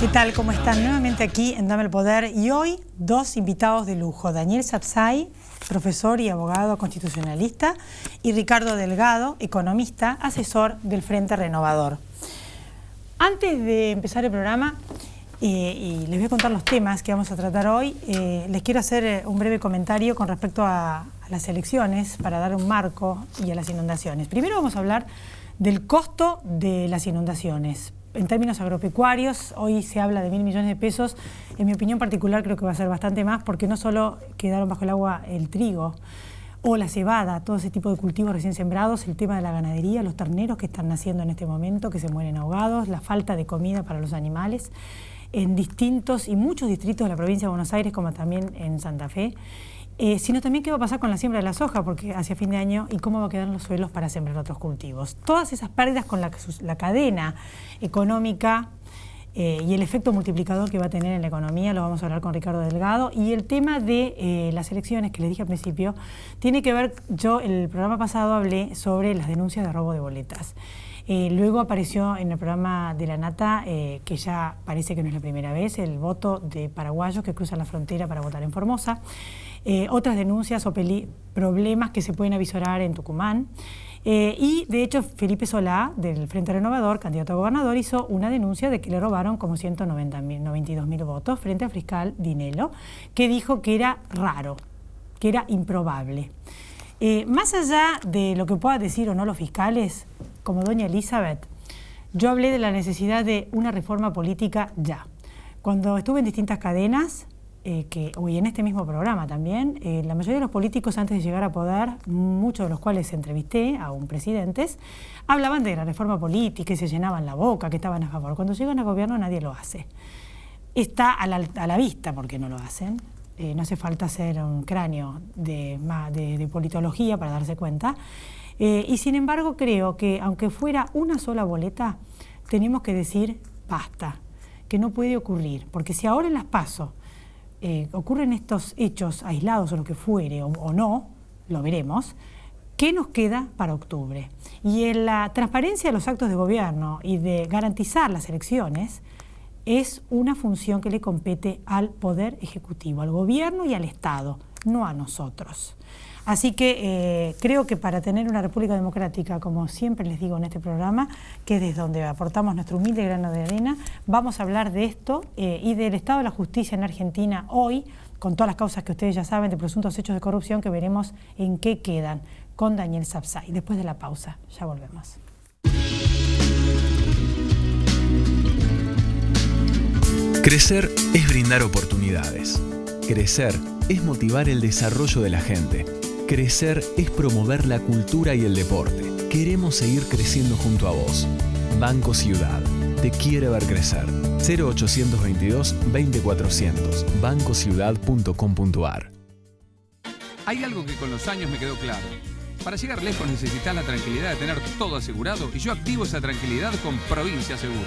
¿Qué tal? ¿Cómo están? Nuevamente aquí en Dame el Poder y hoy dos invitados de lujo, Daniel Sapsay, profesor y abogado constitucionalista, y Ricardo Delgado, economista, asesor del Frente Renovador. Antes de empezar el programa, y les voy a contar los temas que vamos a tratar hoy, les quiero hacer un breve comentario con respecto a las elecciones para dar un marco y a las inundaciones. Primero vamos a hablar del costo de las inundaciones. En términos agropecuarios, hoy se habla de 1.000 millones de pesos. En mi opinión particular creo que va a ser bastante más porque no solo quedaron bajo el agua el trigo o la cebada, todo ese tipo de cultivos recién sembrados, el tema de la ganadería, los terneros que están naciendo en este momento, que se mueren ahogados, la falta de comida para los animales en distintos y muchos distritos de la provincia de Buenos Aires, como también en Santa Fe. Sino también qué va a pasar con la siembra de la soja, porque hacia fin de año, y cómo va a quedar los suelos para sembrar otros cultivos. Todas esas pérdidas con la cadena económica y el efecto multiplicador que va a tener en la economía, lo vamos a hablar con Ricardo Delgado. Y el tema de las elecciones, que les dije al principio, tiene que ver, yo el programa pasado hablé sobre las denuncias de robo de boletas. Luego apareció en el programa de La Nata, que ya parece que no es la primera vez, el voto de paraguayos que cruzan la frontera para votar en Formosa. Otras denuncias o problemas que se pueden avisorar en Tucumán. Y de hecho Felipe Solá, del Frente Renovador, candidato a gobernador, hizo una denuncia de que le robaron como 192.000 votos frente al fiscal Dinello, que dijo que era raro, que era improbable. Más allá de lo que puedan decir o no los fiscales, como doña Elizabeth, yo hablé de la necesidad de una reforma política ya. Cuando estuve en distintas cadenas, y en este mismo programa también, la mayoría de los políticos antes de llegar a poder, muchos de los cuales entrevisté, aún presidentes, hablaban de la reforma política y se llenaban la boca, que estaban a favor. Cuando llegan al gobierno nadie lo hace. Está a la vista porque no lo hacen. No hace falta ser un cráneo de politología para darse cuenta. Y sin embargo creo que aunque fuera una sola boleta, tenemos que decir basta, que no puede ocurrir. Porque si ahora en las PASO ocurren estos hechos aislados o lo que fuere, o no, lo veremos, ¿qué nos queda para octubre? Y en la transparencia de los actos de gobierno y de garantizar las elecciones es una función que le compete al Poder Ejecutivo, al Gobierno y al Estado, no a nosotros. Así que creo que para tener una república democrática, como siempre les digo en este programa, que es desde donde aportamos nuestro humilde grano de arena, vamos a hablar de esto y del estado de la justicia en Argentina hoy, con todas las causas que ustedes ya saben de presuntos hechos de corrupción que veremos en qué quedan, con Daniel Sapsay. Después de la pausa, ya volvemos. Crecer es brindar oportunidades. Crecer es motivar el desarrollo de la gente. Crecer es promover la cultura y el deporte. Queremos seguir creciendo junto a vos. Banco Ciudad. Te quiere ver crecer. 0822 20400. bancociudad.com.ar. Hay algo que con los años me quedó claro. Para llegar lejos necesitas la tranquilidad de tener todo asegurado y yo activo esa tranquilidad con Provincia Seguros.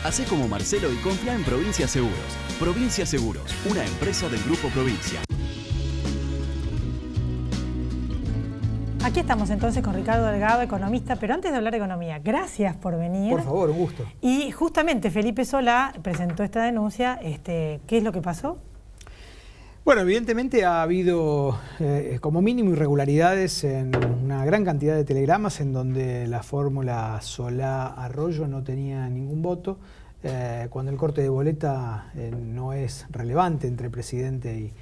Hacé como Marcelo y confía en Provincia Seguros. Provincia Seguros, una empresa del Grupo Provincia. Aquí estamos entonces con Ricardo Delgado, economista, pero antes de hablar de economía, gracias por venir. Por favor, un gusto. Y justamente Felipe Solá presentó esta denuncia. ¿Qué es lo que pasó? Bueno, evidentemente ha habido como mínimo irregularidades en una gran cantidad de telegramas en donde la fórmula Solá-Arroyo no tenía ningún voto, cuando el corte de boleta no es relevante entre presidente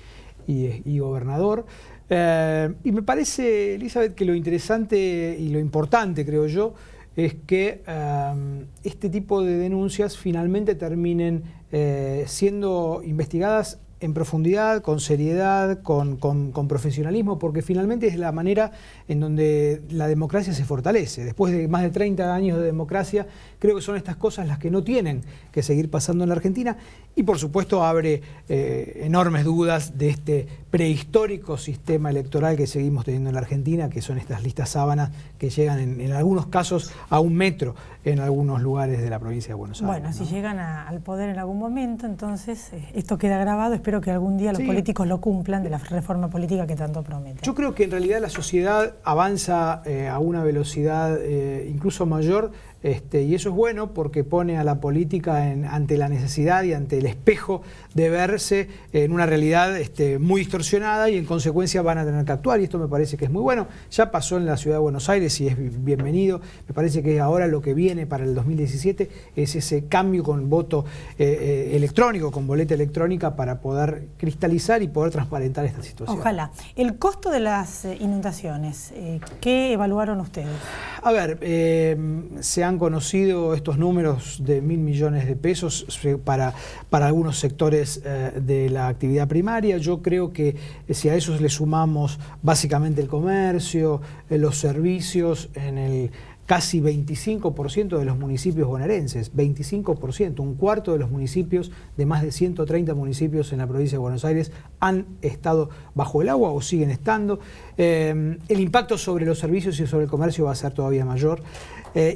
y gobernador. Y me parece, Elizabeth, que lo interesante y lo importante, creo yo, es que este tipo de denuncias finalmente terminen siendo investigadas en profundidad, con seriedad, con profesionalismo, porque finalmente es la manera en donde la democracia se fortalece. Después de más de 30 años de democracia, creo que son estas cosas las que no tienen que seguir pasando en la Argentina y por supuesto abre enormes dudas de este prehistórico sistema electoral que seguimos teniendo en la Argentina, que son estas listas sábanas que llegan en algunos casos a 1 metro en algunos lugares de la provincia de Buenos Aires. Bueno, si llegan al poder en algún momento, entonces esto queda grabado. Espero que algún día los políticos lo cumplan, de la reforma política que tanto prometen. Yo creo que en realidad la sociedad avanza a una velocidad incluso mayor y eso es bueno porque pone a la política ante la necesidad y ante el espejo de verse en una realidad muy distorsionada, y en consecuencia van a tener que actuar, y esto me parece que es muy bueno. Ya pasó en la ciudad de Buenos Aires y es bienvenido. Me parece que ahora lo que viene para el 2017 es ese cambio con voto electrónico, con boleta electrónica, para poder cristalizar y poder transparentar esta situación. Ojalá. El costo de las inundaciones, ¿qué evaluaron ustedes? A ver, se han conocido estos números de 1.000 millones de pesos para algunos sectores de la actividad primaria. Yo creo que si a esos le sumamos básicamente el comercio, los servicios, en el casi 25% de los municipios bonaerenses, 25%, un cuarto de los municipios, de más de 130 municipios en la provincia de Buenos Aires, han estado bajo el agua o siguen estando. El impacto sobre los servicios y sobre el comercio va a ser todavía mayor.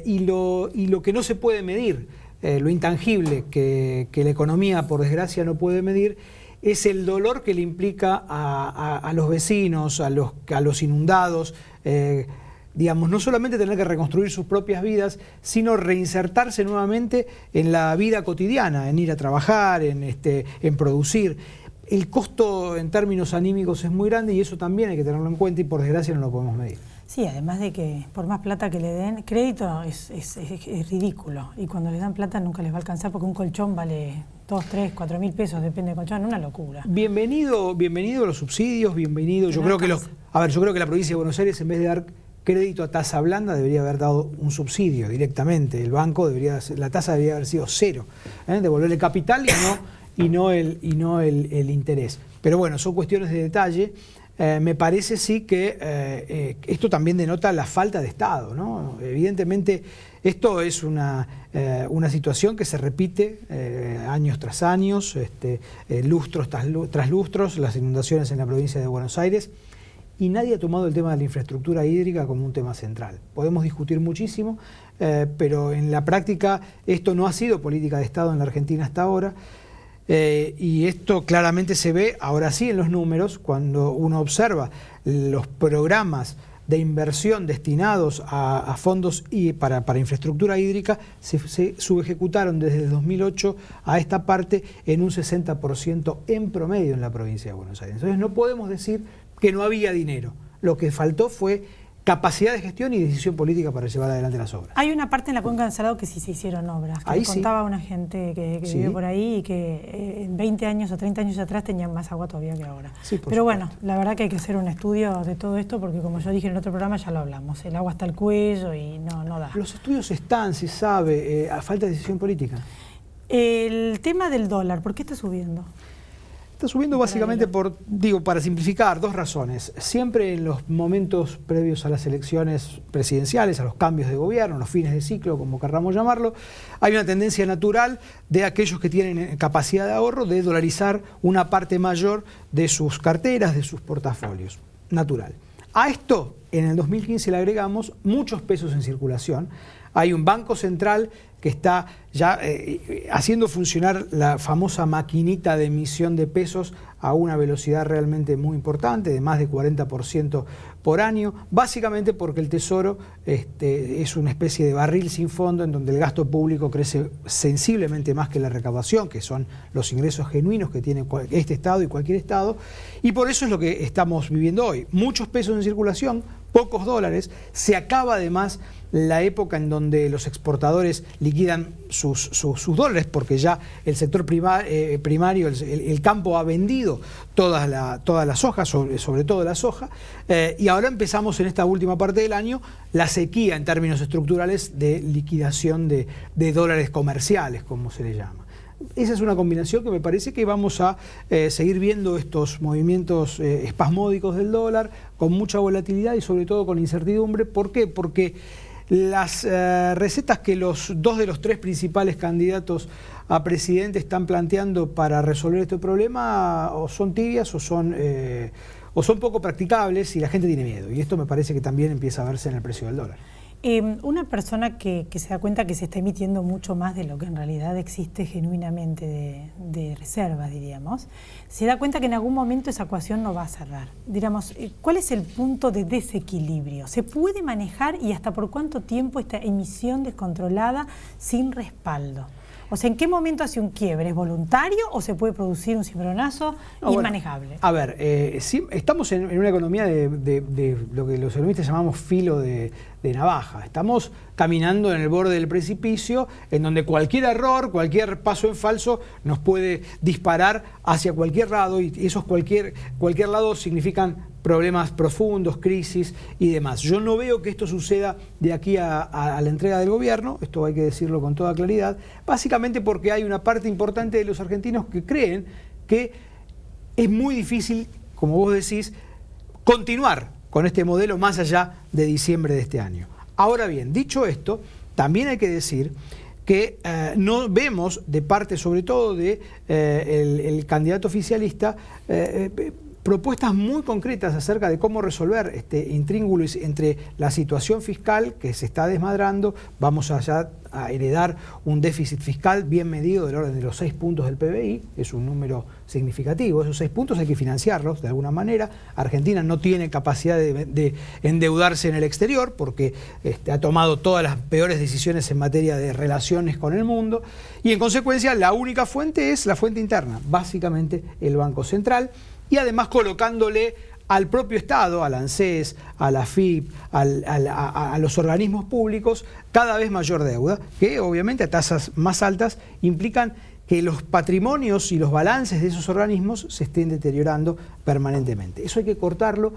Y lo que no se puede medir, lo intangible que la economía, por desgracia, no puede medir, es el dolor que le implica a los vecinos, a los inundados, digamos, no solamente tener que reconstruir sus propias vidas, sino reinsertarse nuevamente en la vida cotidiana, en ir a trabajar, en producir. El costo en términos anímicos es muy grande, y eso también hay que tenerlo en cuenta, y por desgracia no lo podemos medir. Sí, además de que por más plata que le den, crédito es ridículo, y cuando les dan plata nunca les va a alcanzar, porque un colchón vale 2, 3, 4 mil pesos, depende del colchón, una locura. Bienvenido los subsidios, bienvenido. Yo creo que la provincia de Buenos Aires, en vez de dar crédito a tasa blanda, debería haber dado un subsidio directamente. El banco la tasa debería haber sido 0, devolverle capital y no el interés. Pero bueno, son cuestiones de detalle. Me parece sí que esto también denota la falta de Estado, ¿no? Evidentemente esto es una situación que se repite años tras años, lustros tras lustros, las inundaciones en la provincia de Buenos Aires. Y nadie ha tomado el tema de la infraestructura hídrica como un tema central. Podemos discutir muchísimo, pero en la práctica esto no ha sido política de Estado en la Argentina hasta ahora. Y esto claramente se ve ahora sí en los números, cuando uno observa los programas de inversión destinados a fondos para infraestructura hídrica, se subejecutaron desde el 2008 a esta parte en un 60% en promedio en la provincia de Buenos Aires. Entonces no podemos decir que no había dinero. Lo que faltó fue capacidad de gestión y decisión política para llevar adelante las obras. Hay una parte en la Cuenca del Salado que sí se hicieron obras, que ahí contaba una gente que vive por ahí, y que en 20 años o 30 años atrás tenían más agua todavía que ahora. Sí, pero bueno, la verdad que hay que hacer un estudio de todo esto, porque como yo dije en el otro programa, ya lo hablamos, el agua hasta el cuello y no da. Los estudios están, se sabe, a falta de decisión política. El tema del dólar, ¿por qué está subiendo? Está subiendo básicamente para simplificar, dos razones. Siempre en los momentos previos a las elecciones presidenciales, a los cambios de gobierno, los fines de ciclo, como querramos llamarlo, hay una tendencia natural de aquellos que tienen capacidad de ahorro de dolarizar una parte mayor de sus carteras, de sus portafolios. Natural. A esto, en el 2015 le agregamos muchos pesos en circulación. Hay un banco central que está ya haciendo funcionar la famosa maquinita de emisión de pesos a una velocidad realmente muy importante, de más de 40% por año, básicamente porque el Tesoro es una especie de barril sin fondo, en donde el gasto público crece sensiblemente más que la recaudación, que son los ingresos genuinos que tiene este Estado y cualquier Estado, y por eso es lo que estamos viviendo hoy. Muchos pesos en circulación, pocos dólares. Se acaba además la época en donde los exportadores liquidan sus dólares, porque ya el sector primario, el campo ha vendido toda la soja, sobre todo la soja, y ahora empezamos en esta última parte del año la sequía en términos estructurales de liquidación de dólares comerciales, como se le llama. Esa es una combinación que me parece que vamos a seguir viendo estos movimientos espasmódicos del dólar, con mucha volatilidad y sobre todo con incertidumbre. ¿Por qué? Porque las recetas que los dos de los tres principales candidatos a presidente están planteando para resolver este problema o son tibias o son poco practicables, y la gente tiene miedo. Y esto me parece que también empieza a verse en el precio del dólar. Una persona que se da cuenta que se está emitiendo mucho más de lo que en realidad existe genuinamente de reservas, diríamos, se da cuenta que en algún momento esa ecuación no va a cerrar. Diríamos, ¿cuál es el punto de desequilibrio? ¿Se puede manejar y hasta por cuánto tiempo esta emisión descontrolada sin respaldo? O sea, ¿en qué momento hace un quiebre? ¿Es voluntario o se puede producir un cimbronazo inmanejable? A ver, sí, estamos en una economía de lo que los economistas llamamos filo de navaja. Estamos caminando en el borde del precipicio, en donde cualquier error, cualquier paso en falso nos puede disparar hacia cualquier lado, y esos cualquier lado significan problemas profundos, crisis y demás. Yo no veo que esto suceda de aquí a la entrega del gobierno, esto hay que decirlo con toda claridad, básicamente porque hay una parte importante de los argentinos que creen que es muy difícil, como vos decís, continuar con este modelo más allá de diciembre de este año. Ahora bien, dicho esto, también hay que decir que no vemos de parte, sobre todo de el candidato oficialista, propuestas muy concretas acerca de cómo resolver este intríngulo entre la situación fiscal que se está desmadrando. Vamos allá a heredar un déficit fiscal bien medido del orden de los 6 puntos del PBI, es un número significativo. Esos 6 puntos hay que financiarlos de alguna manera. Argentina no tiene capacidad de endeudarse en el exterior porque ha tomado todas las peores decisiones en materia de relaciones con el mundo, y en consecuencia la única fuente es la fuente interna, básicamente el Banco Central, y además colocándole al propio Estado, al ANSES, a la AFIP, a los organismos públicos, cada vez mayor deuda, que obviamente a tasas más altas implican que los patrimonios y los balances de esos organismos se estén deteriorando permanentemente. Eso hay que cortarlo,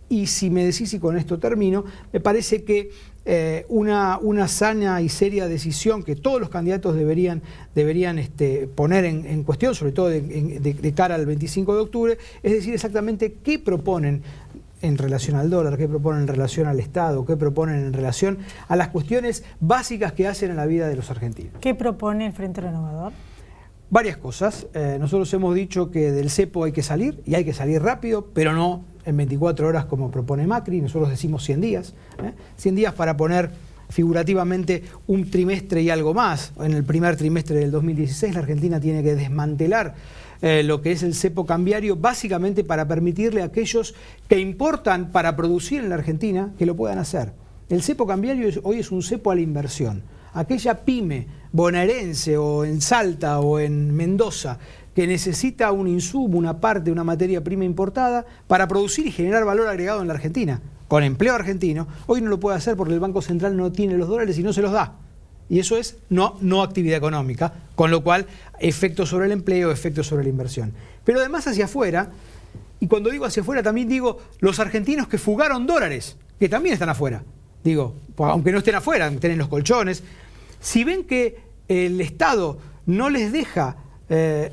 y si me decís, y con esto termino, me parece que una sana y seria decisión que todos los candidatos deberían poner en cuestión, sobre todo de cara al 25 de octubre, es decir exactamente qué proponen en relación al dólar, qué proponen en relación al Estado, qué proponen en relación a las cuestiones básicas que hacen a la vida de los argentinos. ¿Qué propone el Frente Renovador? Varias cosas. Nosotros hemos dicho que del cepo hay que salir, y hay que salir rápido, pero no en 24 horas como propone Macri. Nosotros decimos 100 días. 100 días para poner figurativamente un trimestre y algo más. En el primer trimestre del 2016 la Argentina tiene que desmantelar lo que es el cepo cambiario, básicamente para permitirle a aquellos que importan para producir en la Argentina que lo puedan hacer. El cepo cambiario hoy es un cepo a la inversión. Aquella pyme bonaerense o en Salta o en Mendoza que necesita un insumo, una parte, una materia prima importada para producir y generar valor agregado en la Argentina, con empleo argentino, hoy no lo puede hacer porque el Banco Central no tiene los dólares y no se los da. Y eso es no actividad económica, con lo cual efectos sobre el empleo, efectos sobre la inversión. Pero además hacia afuera, y cuando digo hacia afuera también digo los argentinos que fugaron dólares, que también están afuera. Digo, aunque no estén afuera, estén en los colchones. Si ven que el Estado no les deja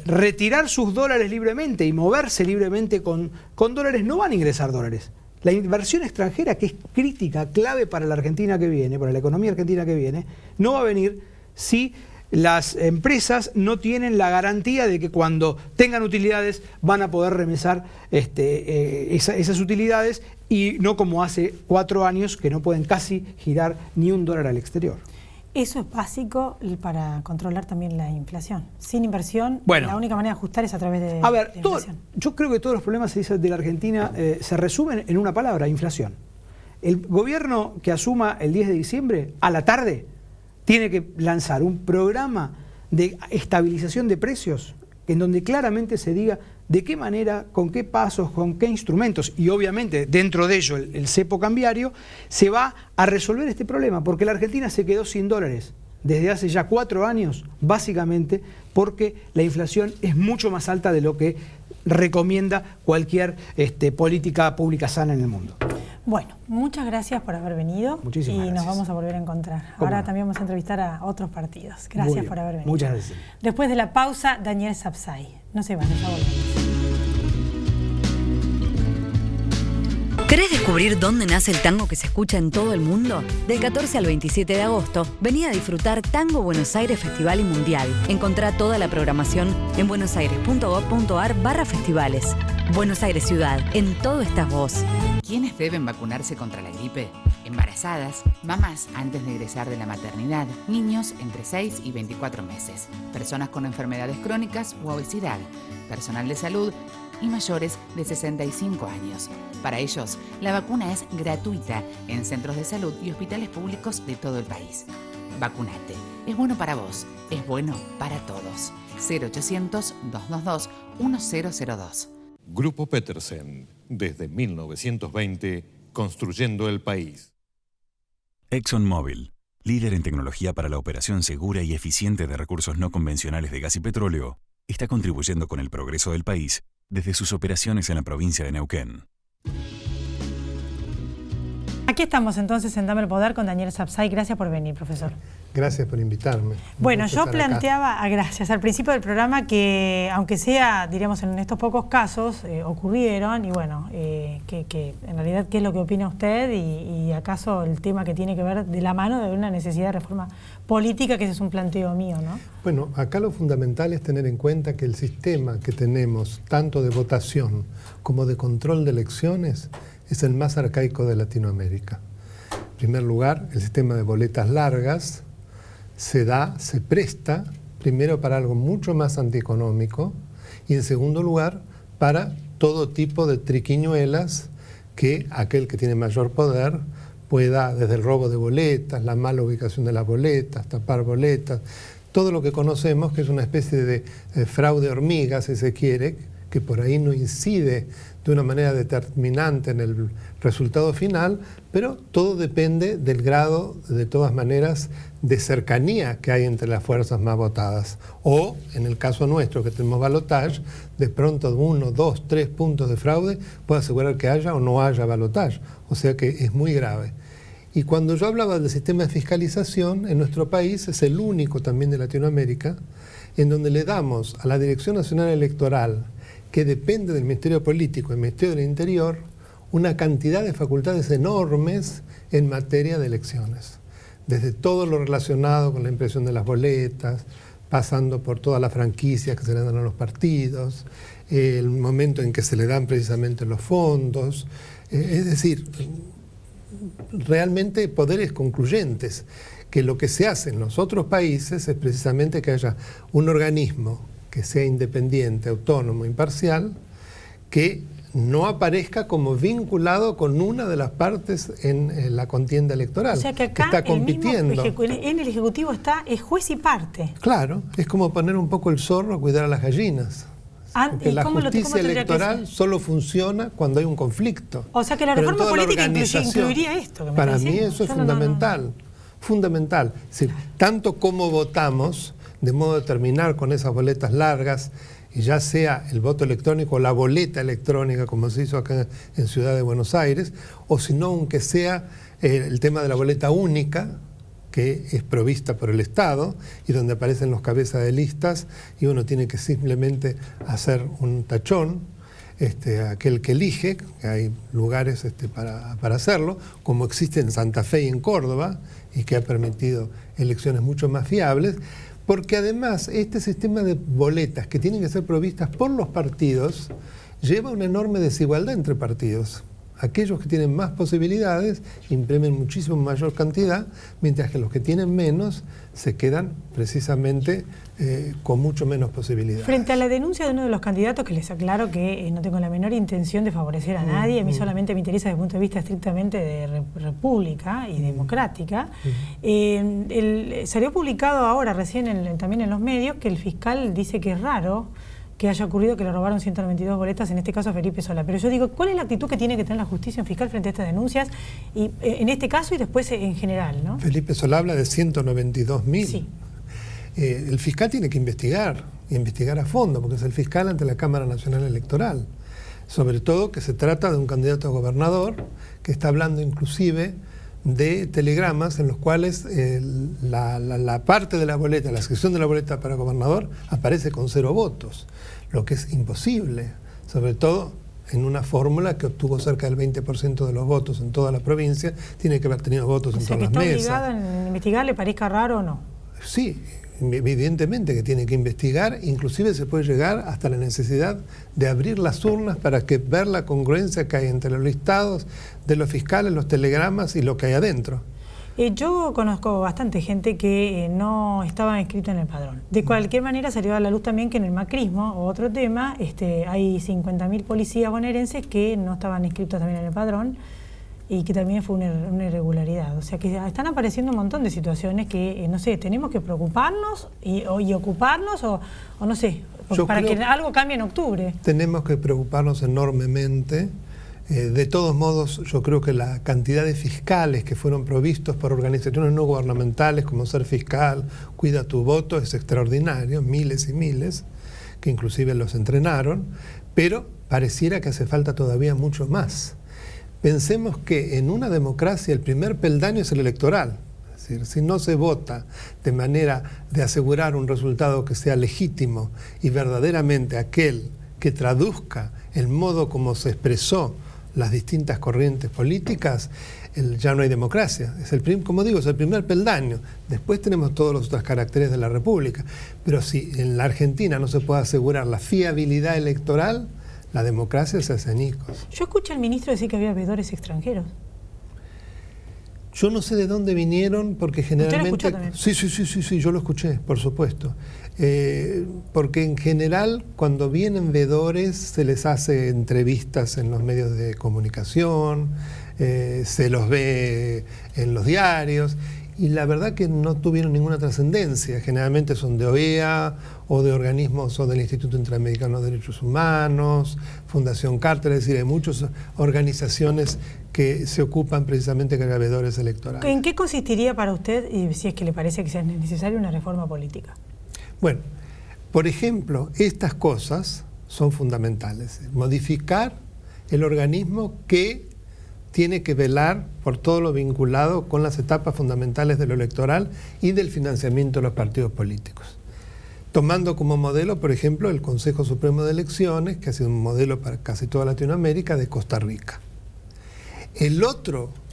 retirar sus dólares libremente y moverse libremente con dólares, no van a ingresar dólares. La inversión extranjera, que es crítica, clave para la Argentina que viene, para la economía argentina que viene, no va a venir si las empresas no tienen la garantía de que cuando tengan utilidades van a poder remesar esas utilidades, y no como hace 4 años que no pueden casi girar ni un dólar al exterior. Eso es básico para controlar también la inflación. Sin inversión, la única manera de ajustar es a través de la inflación. Yo creo que todos los problemas de la Argentina se resumen en una palabra: inflación. El gobierno que asuma el 10 de diciembre, a la tarde, tiene que lanzar un programa de estabilización de precios en donde claramente se diga de qué manera, con qué pasos, con qué instrumentos, y obviamente dentro de ello el cepo cambiario, se va a resolver este problema, porque la Argentina se quedó sin dólares desde hace ya 4 años, básicamente porque la inflación es mucho más alta de lo que recomienda cualquier política pública sana en el mundo. Bueno, muchas gracias por haber venido. Muchísimas gracias. Nos vamos a volver a encontrar. Ahora también vamos a entrevistar a otros partidos. Gracias por haber venido. Muchas gracias. Después de la pausa, Daniel Sapsay. No se vayan, ya volvemos. ¿Querés descubrir dónde nace el tango que se escucha en todo el mundo? Del 14 al 27 de agosto, vení a disfrutar Tango Buenos Aires Festival y Mundial. Encontrá toda la programación en buenosaires.gov.ar/festivales. Buenos Aires Ciudad, en todo estás vos. ¿Quiénes deben vacunarse contra la gripe? Embarazadas, mamás antes de egresar de la maternidad, niños entre 6 y 24 meses, personas con enfermedades crónicas u obesidad, personal de salud y mayores de 65 años. Para ellos, la vacuna es gratuita en centros de salud y hospitales públicos de todo el país. Vacunate. Es bueno para vos. Es bueno para todos. 0800-222-1002. Grupo Petersen. Desde 1920, construyendo el país. ExxonMobil, líder en tecnología para la operación segura y eficiente de recursos no convencionales de gas y petróleo, está contribuyendo con el progreso del país desde sus operaciones en la provincia de Neuquén. Aquí estamos entonces en Dame el Poder con Daniel Sapsay. Gracias por venir, profesor. Gracias por invitarme. Bueno, yo planteaba, gracias, al principio del programa que, aunque sea, diríamos, en estos pocos casos, ocurrieron, y bueno, que en realidad, ¿qué es lo que opina usted? Y acaso el tema que tiene que ver de la mano de una necesidad de reforma política, que ese es un planteo mío, ¿no? Bueno, acá lo fundamental es tener en cuenta que el sistema que tenemos, tanto de votación como de control de elecciones, es el más arcaico de Latinoamérica. En primer lugar, el sistema de boletas largas se presta primero para algo mucho más antieconómico y en segundo lugar para todo tipo de triquiñuelas que aquel que tiene mayor poder pueda, desde el robo de boletas, la mala ubicación de las boletas, tapar boletas, todo lo que conocemos, que es una especie de fraude hormiga, si se quiere, que por ahí no incide de una manera determinante en el resultado final, pero todo depende del grado, de todas maneras, de cercanía que hay entre las fuerzas más votadas. O, en el caso nuestro, que tenemos balotaje, de pronto 1, 2, 3 puntos de fraude puede asegurar que haya o no haya balotaje. O sea que es muy grave. Y cuando yo hablaba del sistema de fiscalización, en nuestro país es el único también de Latinoamérica, en donde le damos a la Dirección Nacional Electoral, que depende del Ministerio Político y del Ministerio del Interior, una cantidad de facultades enormes en materia de elecciones. Desde todo lo relacionado con la impresión de las boletas, pasando por todas las franquicias que se le dan a los partidos, el momento en que se le dan precisamente los fondos, es decir, realmente poderes concluyentes, que lo que se hace en los otros países es precisamente que haya un organismo que sea independiente, autónomo, imparcial, que no aparezca como vinculado con una de las partes en la contienda electoral. O sea que acá está compitiendo. En el Ejecutivo es juez y parte. Claro, es como poner un poco el zorro a cuidar a las gallinas. Porque la justicia electoral solo funciona cuando hay un conflicto. O sea que la reforma política incluiría esto. Que para mí eso es fundamental. Fundamental. Es decir, tanto como votamos, de modo de terminar con esas boletas largas, y ya sea el voto electrónico o la boleta electrónica, como se hizo acá en Ciudad de Buenos Aires, o si no, aunque sea el tema de la boleta única, que es provista por el Estado y donde aparecen los cabezas de listas y uno tiene que simplemente hacer un tachón, aquel que elige, que hay lugares para hacerlo, como existe en Santa Fe y en Córdoba, y que ha permitido elecciones mucho más fiables, porque además este sistema de boletas que tienen que ser provistas por los partidos lleva una enorme desigualdad entre partidos. Aquellos que tienen más posibilidades imprimen muchísimo mayor cantidad, mientras que los que tienen menos se quedan precisamente con mucho menos posibilidades. Frente a la denuncia de uno de los candidatos, que les aclaro que no tengo la menor intención de favorecer a nadie, a mí solamente me interesa desde el punto de vista estrictamente de república y democrática, salió publicado ahora recién también en los medios que el fiscal dice que es raro que haya ocurrido que le robaron 192 boletas, en este caso a Felipe Solá. Pero yo digo, ¿cuál es la actitud que tiene que tener la justicia fiscal frente a estas denuncias? Y en este caso y después en general, ¿no? Felipe Solá habla de 192.000. Sí. El fiscal tiene que investigar a fondo, porque es el fiscal ante la Cámara Nacional Electoral. Sobre todo que se trata de un candidato a gobernador que está hablando inclusive de telegramas en los cuales la parte de la boleta, la sección de la boleta para gobernador aparece con 0 votos, lo que es imposible, sobre todo en una fórmula que obtuvo cerca del 20% de los votos en toda la provincia, tiene que haber tenido votos en todas las mesas. ¿Está obligado en investigar, le parezca raro o no? Sí, evidentemente que tiene que investigar, inclusive se puede llegar hasta la necesidad de abrir las urnas para ver la congruencia que hay entre los listados de los fiscales, los telegramas y lo que hay adentro. Yo conozco bastante gente que no estaba inscrito en el padrón. De cualquier manera salió a la luz también que en el macrismo, otro tema, hay 50.000 policías bonaerenses que no estaban inscritos también en el padrón y que también fue una irregularidad. O sea que están apareciendo un montón de situaciones que, no sé, tenemos que preocuparnos y ocuparnos o no sé, para que algo cambie en octubre. Tenemos que preocuparnos enormemente. De todos modos, yo creo que la cantidad de fiscales que fueron provistos por organizaciones no gubernamentales como Ser Fiscal, Cuida tu Voto, es extraordinario, miles y miles, que inclusive los entrenaron, pero pareciera que hace falta todavía mucho más. Pensemos que en una democracia el primer peldaño es el electoral. Es decir, si no se vota de manera de asegurar un resultado que sea legítimo y verdaderamente aquel que traduzca el modo como se expresó las distintas corrientes políticas, ya no hay democracia. Como digo, es el primer peldaño. Después tenemos todos los otros caracteres de la República. Pero si en la Argentina no se puede asegurar la fiabilidad electoral, la democracia se hace añicos. Yo escuché al ministro decir que había veedores extranjeros. Yo no sé de dónde vinieron, porque generalmente... ¿Usted lo escuchó también? Sí, yo lo escuché, por supuesto. Porque en general, cuando vienen veedores, se les hace entrevistas en los medios de comunicación, se los ve en los diarios, y la verdad que no tuvieron ninguna trascendencia. Generalmente son de OEA o de organismos o del Instituto Interamericano de Derechos Humanos, Fundación Carter, es decir, hay muchas organizaciones que se ocupan precisamente de veedores electorales. ¿En qué consistiría para usted, y si es que le parece que sea necesaria, una reforma política? Bueno, por ejemplo, estas cosas son fundamentales. Modificar el organismo que tiene que velar por todo lo vinculado con las etapas fundamentales de lo electoral y del financiamiento de los partidos políticos. Tomando como modelo, por ejemplo, el Consejo Supremo de Elecciones, que ha sido un modelo para casi toda Latinoamérica, de Costa Rica.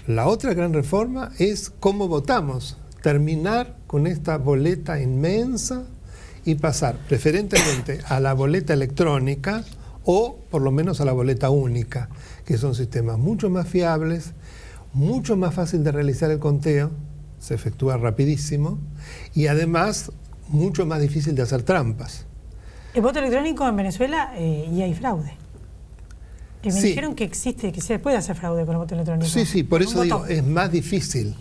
La otra gran reforma es cómo votamos, terminar con esta boleta inmensa y pasar preferentemente a la boleta electrónica o por lo menos a la boleta única, que son sistemas mucho más fiables, mucho más fácil de realizar el conteo, se efectúa rapidísimo y además mucho más difícil de hacer trampas. El voto electrónico en Venezuela y hay fraude. Me dijeron que existe, que se puede hacer fraude con el voto electrónico. Sí, por eso digo, es más difícil,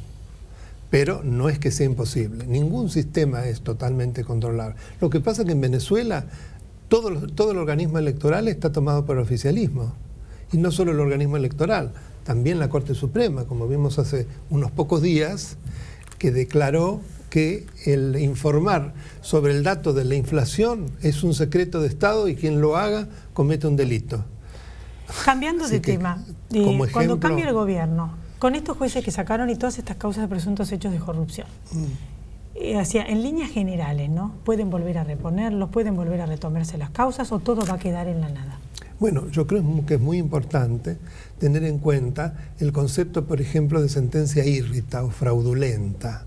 pero no es que sea imposible. Ningún sistema es totalmente controlable. Lo que pasa es que en Venezuela todo el organismo electoral está tomado por el oficialismo. Y no solo el organismo electoral, también la Corte Suprema, como vimos hace unos pocos días, que declaró que el informar sobre el dato de la inflación es un secreto de Estado y quien lo haga comete un delito. Cambiando de tema, cuando cambia el gobierno, con estos jueces que sacaron y todas estas causas de presuntos hechos de corrupción, en líneas generales, ¿no? ¿Pueden volver a reponerlos? ¿Pueden volver a retomarse las causas o todo va a quedar en la nada? Bueno, yo creo que es muy importante tener en cuenta el concepto, por ejemplo, de sentencia írrita o fraudulenta.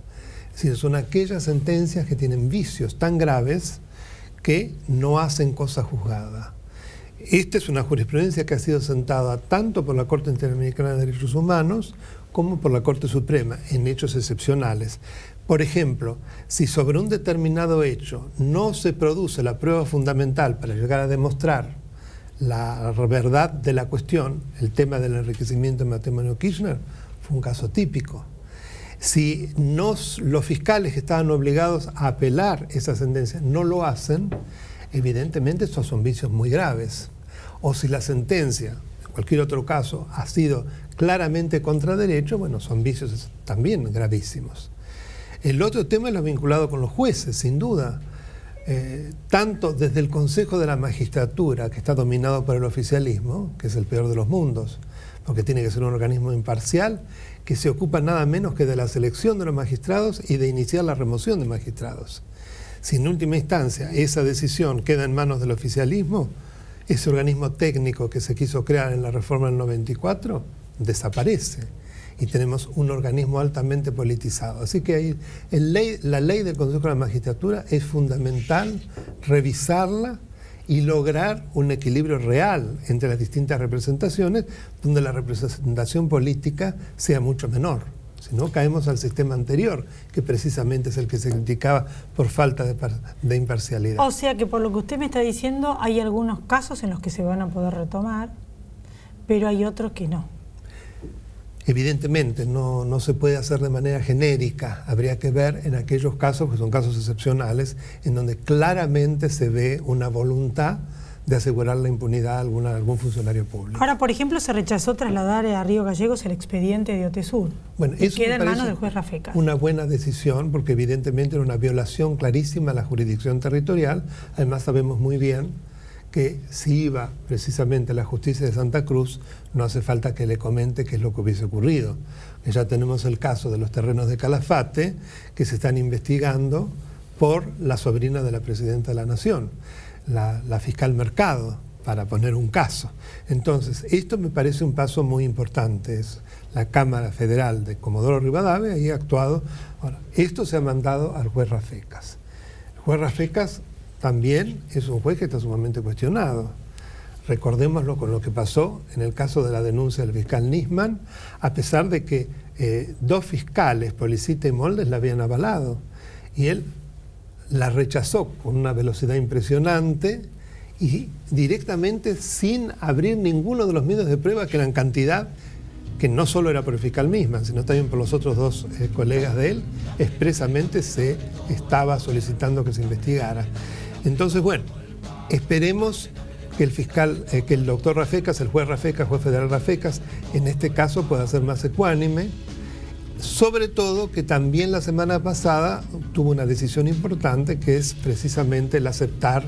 Es decir, son aquellas sentencias que tienen vicios tan graves que no hacen cosa juzgada. Esta es una jurisprudencia que ha sido sentada tanto por la Corte Interamericana de Derechos Humanos como por la Corte Suprema, en hechos excepcionales. Por ejemplo, si sobre un determinado hecho no se produce la prueba fundamental para llegar a demostrar la verdad de la cuestión, el tema del enriquecimiento en matrimonio Kirchner fue un caso típico. Si los fiscales que estaban obligados a apelar esa sentencia no lo hacen, evidentemente estos son vicios muy graves. O si la sentencia, en cualquier otro caso, ha sido claramente contra derecho, bueno, son vicios también gravísimos. El otro tema es lo vinculado con los jueces, sin duda. Tanto desde el Consejo de la Magistratura, que está dominado por el oficialismo, que es el peor de los mundos, porque tiene que ser un organismo imparcial, que se ocupa nada menos que de la selección de los magistrados y de iniciar la remoción de magistrados. Si en última instancia esa decisión queda en manos del oficialismo, ese organismo técnico que se quiso crear en la reforma del 94 desaparece. y tenemos un organismo altamente politizado. Así que ahí, la ley del Consejo de la Magistratura es fundamental revisarla y lograr un equilibrio real entre las distintas representaciones, donde la representación política sea mucho menor. Si no, caemos al sistema anterior, que precisamente es el que se criticaba por falta de imparcialidad. O sea que por lo que usted me está diciendo, hay algunos casos en los que se van a poder retomar, pero hay otros que no. Evidentemente, no se puede hacer de manera genérica. Habría que ver en aquellos casos, que son casos excepcionales, en donde claramente se ve una voluntad de asegurar la impunidad a algún funcionario público. Ahora, por ejemplo, se rechazó trasladar a Río Gallegos el expediente de Otesur. Bueno, y eso queda en manos del juez Rafecas. Una buena decisión, porque evidentemente era una violación clarísima a la jurisdicción territorial. Además, sabemos muy bien que si iba precisamente a la justicia de Santa Cruz, no hace falta que le comente qué es lo que hubiese ocurrido. Ya tenemos el caso de los terrenos de Calafate, que se están investigando por la sobrina de la presidenta de la Nación, la fiscal Mercado, para poner un caso. Entonces, esto me parece un paso muy importante. Es la Cámara Federal de Comodoro Rivadavia y ha actuado. Ahora, esto se ha mandado al juez Rafecas. El juez Rafecas también es un juez que está sumamente cuestionado. Recordémoslo con lo que pasó en el caso de la denuncia del fiscal Nisman, a pesar de que dos fiscales, Policita y Moldes, la habían avalado. Y él la rechazó con una velocidad impresionante y directamente sin abrir ninguno de los medios de prueba, que eran cantidad, que no solo era por el fiscal Nisman, sino también por los otros dos colegas de él. Expresamente se estaba solicitando que se investigara. Entonces, bueno, esperemos que el fiscal, que el doctor Rafecas, el juez Rafecas, juez federal Rafecas, en este caso pueda ser más ecuánime. Sobre todo que también la semana pasada tuvo una decisión importante, que es precisamente el aceptar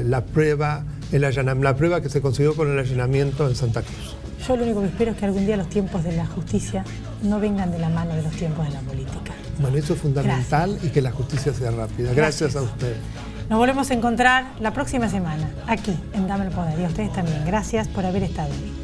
la prueba que se consiguió con el allanamiento en Santa Cruz. Yo lo único que espero es que algún día los tiempos de la justicia no vengan de la mano de los tiempos de la política. Bueno, eso es fundamental. Gracias. Y que la justicia sea rápida. Gracias a usted. Nos volvemos a encontrar la próxima semana, aquí en Dame el Poder. Y a ustedes también. Gracias por haber estado ahí.